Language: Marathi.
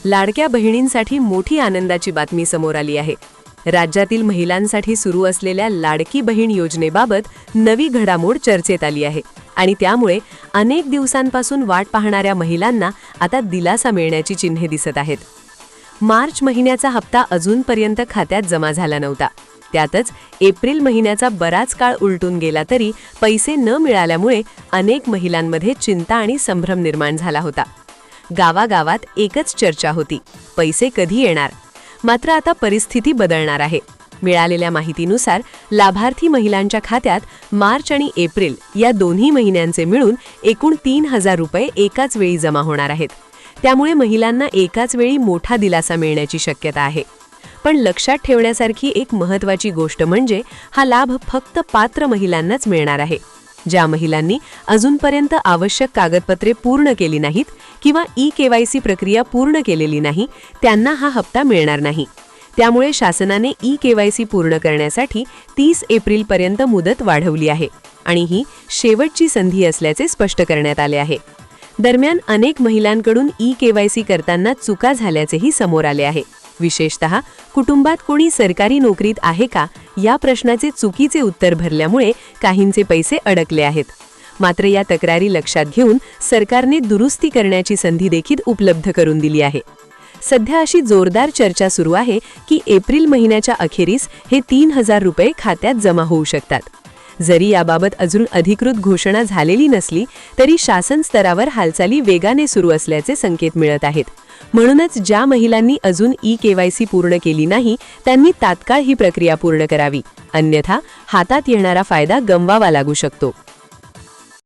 लाडक्या बहिणींसाठी मोठी आनंदाची बातमी समोर आली आहे। राज्यातील महिलांसाठी सुरू असलेल्या लाडकी बहीण योजनेबाबत नवी घडामोड चर्चेत आली आहे आणि त्यामुळे अनेक दिवसांपासून वाट पाहणाऱ्या महिलांना आता दिलासा मिळण्याची चिन्हे दिसत आहेत। मार्च महिन्याचा हप्ता अजूनपर्यंत खात्यात जमा झाला नव्हता। त्यातच एप्रिल महिन्याचा बराच काळ उलटून गेला तरी पैसे न मिळाल्यामुळे अनेक महिलांमध्ये चिंता आणि संभ्रम निर्माण झाला होता। गावागावात एकच चर्चा होती, पैसे कधी येणार? मात्र आता परिस्थिती बदलणार आहे। मिळालेल्या माहितीनुसार लाभार्थी महिलांच्या खात्यात मार्च आणि एप्रिल या दोन्ही महिन्यांचे मिळून एकूण 3000 रुपये एकाच वेळी जमा होणार आहेत। त्यामुळे महिलांना एकाच वेळी मोठा दिलासा मिळण्याची शक्यता आहे। पण लक्षात ठेवण्यासारखी एक महत्त्वाची गोष्ट म्हणजे हा लाभ फक्त पात्र महिलांनाच मिळणार आहे। ज्या महिलांनी अजूनपर्यंत आवश्यक कागदपत्रे पूर्ण केली नाहीत किंवा ई-केवायसी प्रक्रिया पूर्ण केलेली नाही त्यांना हा हप्ता मिळणार नाही। त्यामुळे शासनाने ई-केवायसी पूर्ण करण्यासाठी 30 एप्रिलपर्यंत मुदत वाढवली आहे आणि ही शेवटची संधी असल्याचे स्पष्ट करण्यात आले आहे। दरम्यान अनेक महिलांकडून ई-केवायसी करताना चुका झाल्याचेही समोर आले आहे। विशेषतः कुटुंबात कोणी सरकारी नोकरीत आहे का या प्रश्नाचे चुकीचे उत्तर भरल्यामुळे काहींचे पैसे अडकले आहेत। मात्र या तक्रारी लक्षात घेऊन सरकारने दुरुस्ती करण्याची संधी देखील उपलब्ध करून दिली आहे। सध्या अशी जोरदार चर्चा सुरू आहे की एप्रिल महिन्याच्या अखेरीस हे 3000 रुपये खात्यात जमा होऊ शकतात। जरी याबाबत अजून अधिकृत घोषणा झालेली नसली तरी शासन स्तरावर हालचाली वेगाने सुरू असल्याचे संकेत मिळत आहेत। म्हणूनच ज्या महिलांनी अजून ई-केवायसी पूर्ण केली नाही त्यांनी तात्काळ ही प्रक्रिया पूर्ण करावी, अन्यथा हातात येणारा फायदा गमवावा लागू शकतो।